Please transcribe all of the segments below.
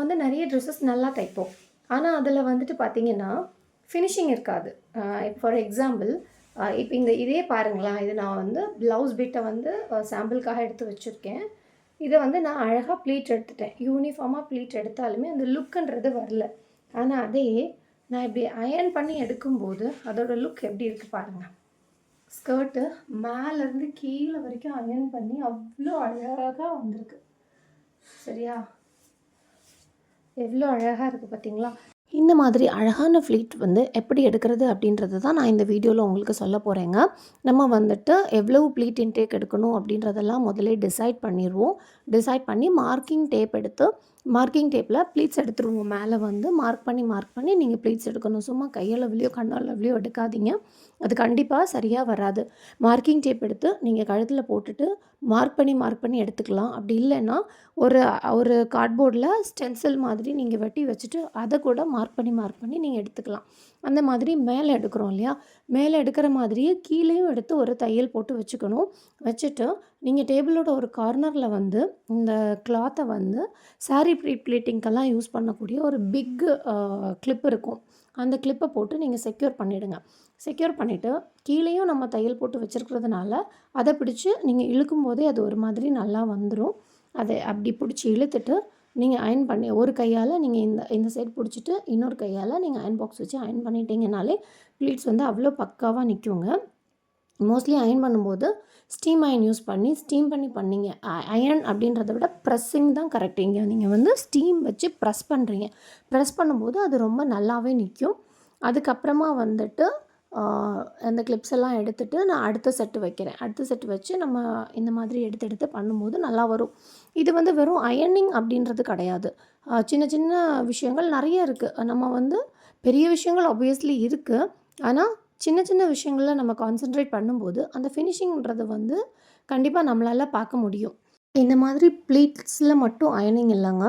வந்து நிறைய ட்ரெஸ்ஸஸ் நல்லா தைப்போம். ஆனா, அதில வந்துட்டு பார்த்தீங்கன்னா, ஃபினிஷிங் இருக்காது. ஃபார் எக்ஸாம்பிள் இப்ப இதே பாருங்களேன். இது நான் வந்து ப்ளவுஸ் பிட்ட வந்து சாம்பிளுக்காக எடுத்து வச்சிருக்கேன். இத வந்து நான் அழகா ப்ளீட் எடுத்துட்டேன். யூனிஃபார்மா ப்ளீட் எடுத்தாலுமே அந்த லுக்குன்றது வரல. ஆனா, அதே நான் இப்படி அயர்ன் பண்ணி எடுக்கும்போது, அதோட லுக் எப்படி இருக்கு பாருங்க. ஸ்கர்ட்டு மேலேருந்து கீழே வரைக்கும் அயர்ன் பண்ணி அவ்வளோ அழகா வந்திருக்கு. சரியா? எவ்வளோ அழகா இருக்குது பார்த்தீங்களா? இந்த மாதிரி அழகான ஃப்ளீட் வந்து எப்படி எடுக்கிறது அப்படின்றது தான் நான் இந்த வீடியோவில் உங்களுக்கு சொல்ல போகிறேங்க. நம்ம வந்துட்டு எவ்வளவு ப்ளீட் இன்டேக் எடுக்கணும் அப்படின்றதெல்லாம் முதலே டிசைட் பண்ணிடுவோம். டிசைட் பண்ணி மார்க்கிங் டேப் எடுத்து மார்க்கிங் டேப்பில் ப்ளீட்ஸ் எடுத்துருவோம். மேலே வந்து மார்க் பண்ணி நீங்கள் ப்ளீட்ஸ் எடுக்கணும். சும்மா கையளவுலையோ கண்ணளவுலையோ எடுக்காதீங்க. அது கண்டிப்பாக சரியாக வராது. மார்க்கிங் டேப் எடுத்து நீங்கள் கழுத்தில் போட்டுட்டு மார்க் பண்ணி எடுத்துக்கலாம். அப்படி இல்லைன்னா ஒரு ஒரு கார்ட்போர்டில் ஸ்டென்சில் மாதிரி நீங்கள் வெட்டி வச்சுட்டு அதை கூட மார்க் பண்ணி நீங்கள் எடுத்துக்கலாம். அந்த மாதிரி மேலே எடுக்கிறோம் இல்லையா? மேலே எடுக்கிற மாதிரியே கீழேயும் எடுத்து ஒரு தையல் போட்டு வச்சுக்கணும். வச்சுட்டு நீங்கள் டேபிளோட ஒரு கார்னரில் வந்து இந்த கிளாத்தை வந்து சாரீ ப்ளீட்டிங்க்கெல்லாம் யூஸ் பண்ணக்கூடிய ஒரு பிக் கிளிப் இருக்கும். அந்த கிளிப்பை போட்டு நீங்கள் செக்யூர் பண்ணிவிடுங்க. செக்யூர் பண்ணிவிட்டு கீழேயும் நம்ம தையல் போட்டு வச்சுருக்கிறதுனால அதை பிடிச்சி நீங்கள் இழுக்கும் போதே அது ஒரு மாதிரி நல்லா வந்துடும். அதை அப்படி பிடிச்சி இழுத்துட்டு நீங்கள் அயர்ன் பண்ணி ஒரு கையால் நீங்கள் இந்த சைடு பிடிச்சிட்டு இன்னொரு கையால் நீங்கள் அயர்ன் பாக்ஸ் வச்சு அயர்ன் பண்ணிட்டீங்கனாலே ப்ளீட்ஸ் வந்து அவ்வளோ பக்காவாக நிற்குங்க. மோஸ்ட்லி அயர்ன் பண்ணும்போது ஸ்டீம் அயர்ன் யூஸ் பண்ணி ஸ்டீம் பண்ணி பண்ணிங்க. அயர்ன் அப்படின்றத விட ப்ரெஸ்ஸிங் தான் கரெக்டுங்க. நீங்கள் வந்து ஸ்டீம் வச்சு ப்ரெஸ் பண்ணுறீங்க. ப்ரெஸ் பண்ணும்போது அது ரொம்ப நல்லாவே நிற்கும். அதுக்கப்புறமா வந்துட்டு அந்த கிளிப்ஸ் எல்லாம் எடுத்துகிட்டு நான் அடுத்த செட்டு வைக்கிறேன். அடுத்த செட்டு வச்சு நம்ம இந்த மாதிரி எடுத்து பண்ணும்போது நல்லா வரும். இது வந்து வெறும் அயர்னிங் அப்படின்றது கிடையாது. சின்ன சின்ன விஷயங்கள் நிறைய இருக்குது. நம்ம வந்து பெரிய விஷயங்கள் ஆப்வியஸ்லி இருக்குது. ஆனால் சின்ன சின்ன விஷயங்களில் நம்ம கான்சென்ட்ரேட் பண்ணும்போது அந்த ஃபினிஷிங்கிறது வந்து கண்டிப்பாக நம்மளால் பார்க்க முடியும். இந்த மாதிரி ப்ளீட்ஸில் மட்டும் அயர்னிங் இல்லைங்க.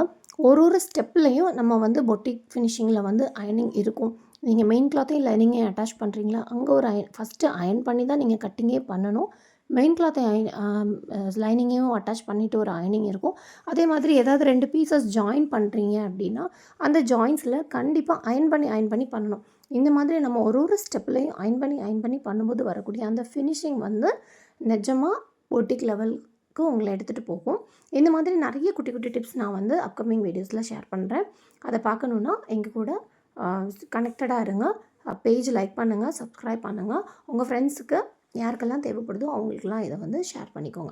ஒரு ஸ்டெப்லேயும் நம்ம வந்து பொட்டிக் ஃபினிஷிங்கில் வந்து அயர்னிங் இருக்கும். நீங்கள் மெயின் கிளாத்தையும் லைனிங்கையும் அட்டாச் பண்ணுறீங்களா, அங்கே ஒரு ஃபஸ்ட்டு அயர்ன் பண்ணி தான் நீங்கள் கட்டிங்கே பண்ணணும். மெயின் கிளாத்தை லைனிங்கையும் அட்டாச் பண்ணிவிட்டு ஒரு அயர்னிங் இருக்கும். அதே மாதிரி ஏதாவது 2 பீசஸ் ஜாயின் பண்ணுறீங்க அப்படின்னா அந்த ஜாயின்ஸில் கண்டிப்பாக அயர்ன் பண்ணி பண்ணணும். இந்த மாதிரி நம்ம ஒரு ஸ்டெப்லேயும் அயர்ன் பண்ணி பண்ணும்போது வரக்கூடிய அந்த ஃபினிஷிங் வந்து நிஜமாக பொட்டிக் லெவலுக்கு உங்களை எடுத்துகிட்டு போகும். இந்த மாதிரி நிறைய குட்டி குட்டி டிப்ஸ் நான் வந்து அப்கமிங் வீடியோஸில் ஷேர் பண்ணுறேன். அதை பார்க்கணுன்னா எங்கள் கூட கனெக்டடாக இருங்க. பேஜ் லைக் பண்ணுங்கள், சப்ஸ்கிரைப் பண்ணுங்கள். உங்கள் ஃப்ரெண்ட்ஸுக்கு யாருக்கெல்லாம் தேவைப்படுதோ அவங்களுக்கெல்லாம் இதை வந்து ஷேர் பண்ணிக்கோங்க.